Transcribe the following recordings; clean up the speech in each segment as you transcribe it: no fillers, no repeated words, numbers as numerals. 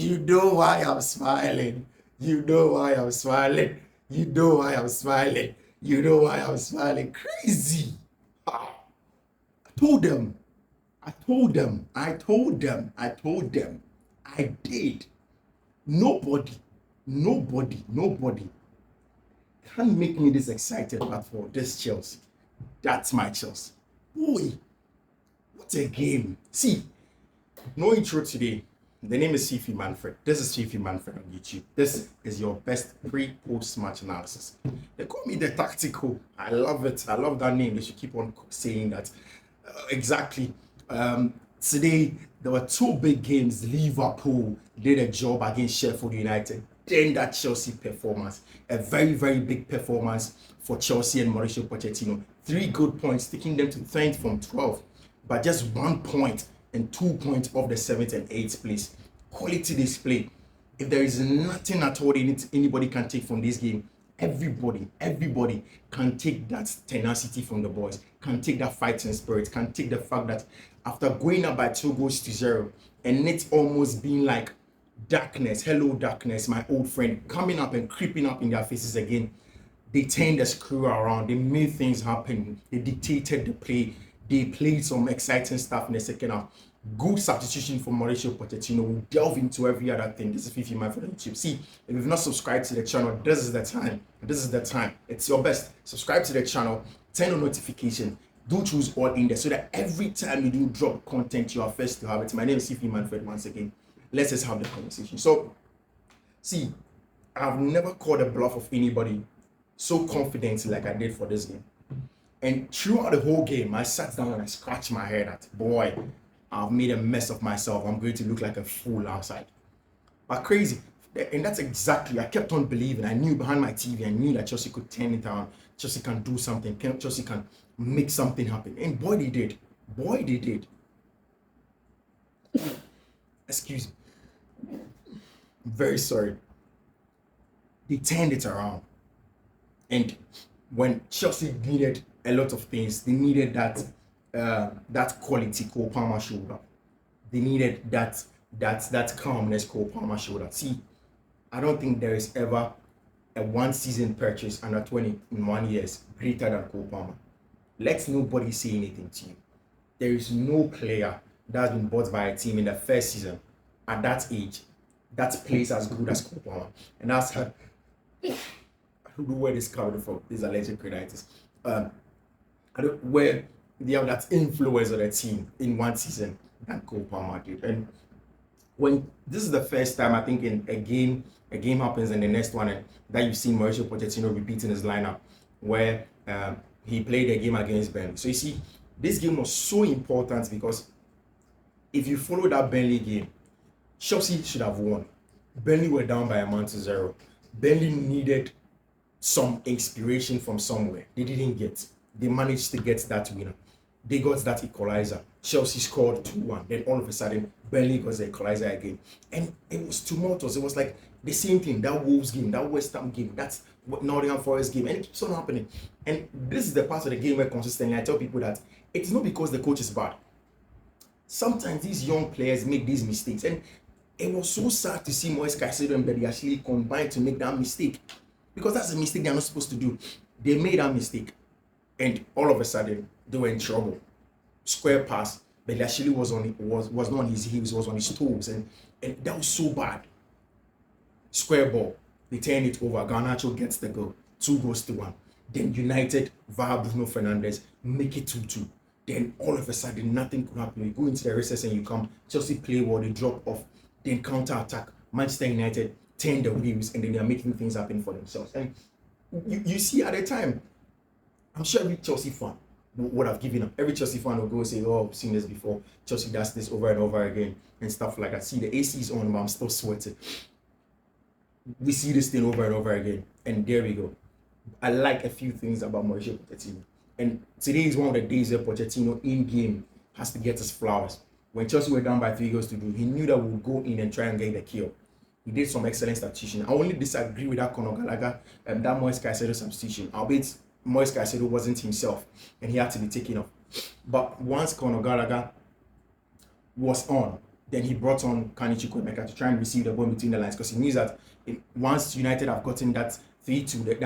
You know why I'm smiling. You know why I'm smiling. You know why I'm smiling. You know why I'm smiling. Crazy. Ah, I told them. I told them. I told them. I told them. I did. Nobody, nobody can make me this excited but for this Chelsea. That's my Chelsea. Boy, what a game. See, no intro today. The name is Fiifi-Manfred. This is Fiifi-Manfred on YouTube. This is your best pre-post match analysis. They call me the tactical. I love it. I love that name. They should keep on saying that. Exactly. Today, there were two big games. Liverpool did a job against Sheffield United. Then that Chelsea performance. A very, very big performance for Chelsea and Mauricio Pochettino. 3 good points, taking them to 10th from 12th. But just 1 point and 2 points off the 7th and 8th place. Quality display. If there is nothing at all anybody can take from this game, everybody can take that tenacity from the boys, can take that fighting spirit, can take the fact that after going up by 2-0 and it's almost being like darkness, hello darkness, my old friend, coming up and creeping up in their faces again, they turned the screw around, they made things happen, they dictated the play, they played some exciting stuff in the second half. Good substitution for Mauricio Pochettino. We'll delve into every other thing. This is Fiifi-Manfred on YouTube. See, if you've not subscribed to the channel, this is the time. This is the time. It's your best. Subscribe to the channel, turn on notification, do choose all in there so that every time you do drop content, you are first to have it. My name is Fiifi-Manfred once again. Let's just have the conversation. So, see, I've never called a bluff of anybody so confidently like I did for this game. And throughout the whole game, I sat down and I scratched my head at, boy, I've made a mess of myself. I'm going to look like a fool outside. But crazy. And that's exactly, I kept on believing. I knew behind my TV, I knew that Chelsea could turn it around. Chelsea can do something. Chelsea can make something happen. And boy, they did. Boy, they did. Excuse me. I'm very sorry. They turned it around. And when Chelsea needed a lot of things, they needed that quality Cole Palmer showed up. They needed that calmness Cole Palmer showed up. See, I don't think there is ever a 1 season purchase under 21 years greater than Cole Palmer. Let nobody say anything to you. There is no player that's been bought by a team in the first season at that age that plays as good as Cole Palmer. And that's her. I don't know where this coming from. This allergic rhinitis. I don't where they have that influence on the team in 1 season than Cole Palmer did. And when this is the first time I think in a game happens in the next one and that you've seen Mauricio Pochettino repeating his lineup where he played a game against Burnley. So you see, this game was so important because if you follow that Burnley game, Chelsea should have won. Burnley were down by 1-0. Burnley needed some inspiration from somewhere. They didn't get. They managed to get that winner. They got that equalizer. Chelsea scored 2-1. Then all of a sudden, Burnley got the equalizer again. And it was tumultuous. It was like the same thing. That Wolves game, that West Ham game, that's Nottingham Forest game. And it keeps on happening. And this is the part of the game where consistently I tell people that it's not because the coach is bad. Sometimes these young players make these mistakes. And it was so sad to see Moise Caicedo and Belly actually combine to make that mistake. Because that's a mistake they're not supposed to do. They made that mistake. And all of a sudden, they were in trouble. Square pass, but actually was not on his heels, was on his toes, and that was so bad. Square ball, they turn it over. Garnacho gets the goal, 2-1. Then United via Bruno Fernandes make it 2-2. Then all of a sudden, nothing could happen. You go into the recess and you come. Chelsea play well, they drop off. Then counter attack. Manchester United turn the wheels, and then they are making things happen for themselves. And you see at the time, I'm sure every Chelsea fan would have given up. Every Chelsea fan will go and say, oh, I've seen this before. Chelsea does this over and over again and stuff like that. See, the AC is on, but I'm still sweating. We see this thing over and over again. And there we go. I like a few things about Mauricio Pochettino. And today is one of the days that Pochettino in-game has to get his flowers. When Chelsea were down by 3-2, he knew that we would go in and try and get the kill. He did some excellent substitution. I only disagree with that Conor Gallagher and that Moise Caicedo substitution. Albeit Moise Caicedo wasn't himself and he had to be taken off. But once Conor Gallagher was on, Then he brought on Kanichi Kwemeka to try and receive the ball between the lines, because he knew that once United have gotten that 3-2,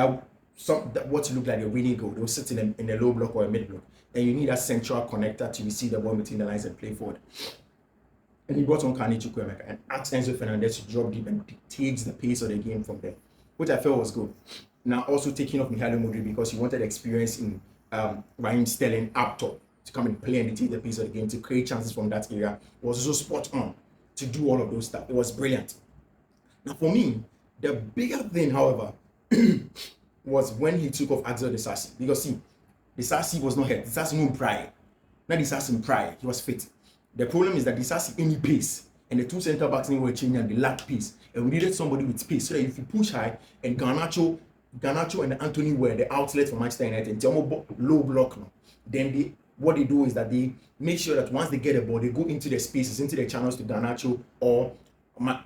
that what looked like a winning goal, they will sit in a low block or a mid block. And you need that central connector to receive the ball between the lines and play forward. And he brought on Kanichi Kwemeka and asked Enzo Fernandez to drop deep and dictate the pace of the game from there, which I felt was good. Now also taking off Mikhailo Mudryk because he wanted experience in Raheem Sterling up top to come and play and dictate the pace of the game, to create chances from that area. It was also spot on to do all of those stuff. It was brilliant. Now for me, the bigger thing, however, was when he took off Axel Disasi. Because see, Disasi was not hurt. Disasi no prior. Not Disasi prior. He was fit. The problem is that Disasi any pace, and the two centre backs were changing and they lacked pace. And we needed somebody with pace so that if you push high, and Garnacho and Anthony were the outlet for Manchester United, low block now. Then what they do is that they make sure that once they get the ball, they go into the spaces, into the channels to Garnacho or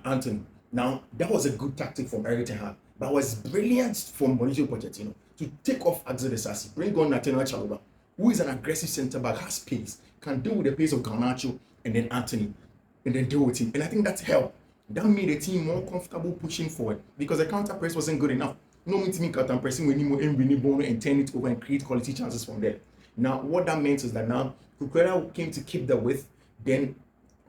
Anthony. Now, that was a good tactic from Eric Ten Hag, but it was brilliant from Mauricio Pochettino to take off Axel Disasi, bring on Nathaniel Chalobah, who is an aggressive centre-back, has pace, can deal with the pace of Garnacho and then Anthony, and then deal with him. And I think that's helped. That made the team more comfortable pushing forward because the counter press wasn't good enough. No mean to me counter pressing when you and turn it over and create quality chances from there. Now, what that meant is that now Cucurella came to keep the width, then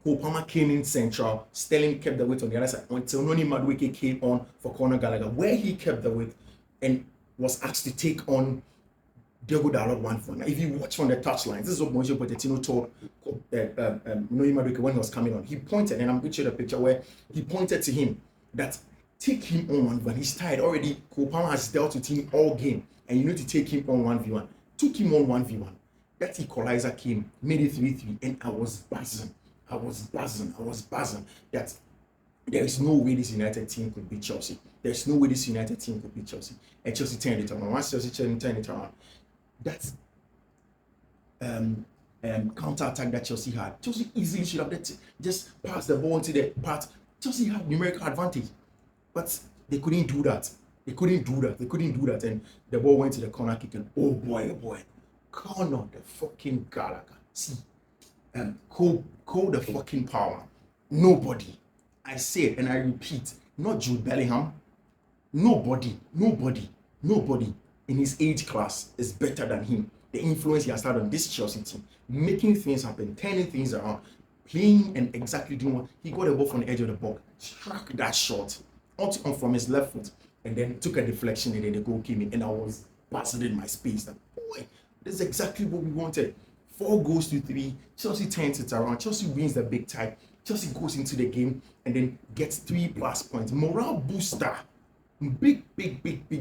Palmer came in central, Sterling kept the width on the other side until Noni Madueke came on for Conor Gallagher, where he kept the width and was asked to take on Diogo Dalot 1-4. Now, if you watch from the touchline, this is what Mauricio Pochettino told Noni Madueke when he was coming on. He pointed, and I'm going to show the picture where he pointed to him that take him on 1v1. He's tired already. Palmer has dealt with him all game, and you need to take him on 1v1. Took him on 1v1. That equalizer came, made it 3-3, and I was buzzing that there is no way this United team could beat Chelsea. There's no way this United team could beat Chelsea. And Chelsea turned it around. Once Chelsea turned it around, that counter-attack that Chelsea had, Chelsea easily should have just passed the ball into the part. Chelsea had numerical advantage, but they couldn't do that. And the ball went to the corner kick, and oh boy, Conor the fucking Gallagher. See, Cole the fucking Palmer. Nobody, I say it and I repeat, not Jude Bellingham. Nobody in his age class is better than him. The influence he has had on this Chelsea team, making things happen, turning things around, playing and exactly doing what he got the ball from the edge of the box, struck that shot on from his left foot, and then took a deflection, and then the goal came in, and I was buzzing in my space. That boy, this is exactly what we wanted. 4-3. Chelsea turns it around. Chelsea wins the big tie. Chelsea goes into the game and then gets 3+ points. Morale booster. Big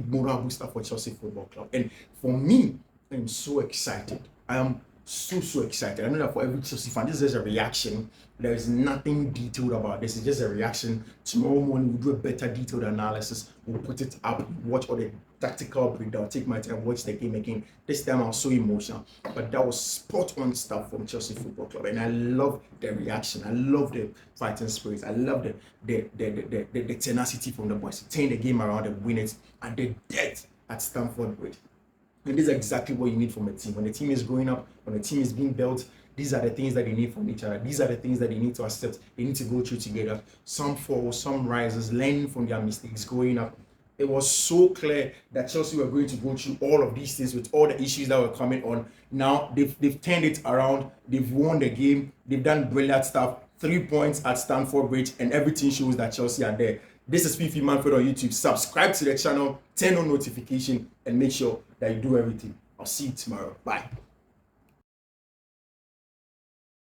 morale booster for Chelsea Football Club. And for me, I'm so excited. I am so excited. I know that for every Chelsea fan, this is just a reaction. There is nothing detailed about this. It's just a reaction. Tomorrow morning, we'll do a better detailed analysis. We'll put it up, watch all the tactical breakdown, take my time, watch the game again. This time I was so emotional. But that was spot on stuff from Chelsea Football Club. And I love the reaction. I love the fighting spirit. I love the tenacity from the boys to turn the game around and win it at the death at Stamford Bridge. And this is exactly what you need from a team. When the team is growing up, when the team is being built, these are the things that they need from each other. These are the things that they need to accept. They need to go through together. Some falls, some rises, learning from their mistakes, growing up. It was so clear that Chelsea were going to go through all of these things with all the issues that were coming on. Now they've turned it around. They've won the game. They've done brilliant stuff. 3 points at Stamford Bridge, and everything shows that Chelsea are there. This is Fiifi-Manfred on YouTube. Subscribe to the channel, turn on notification, and make sure that you do everything. I'll see you tomorrow. Bye.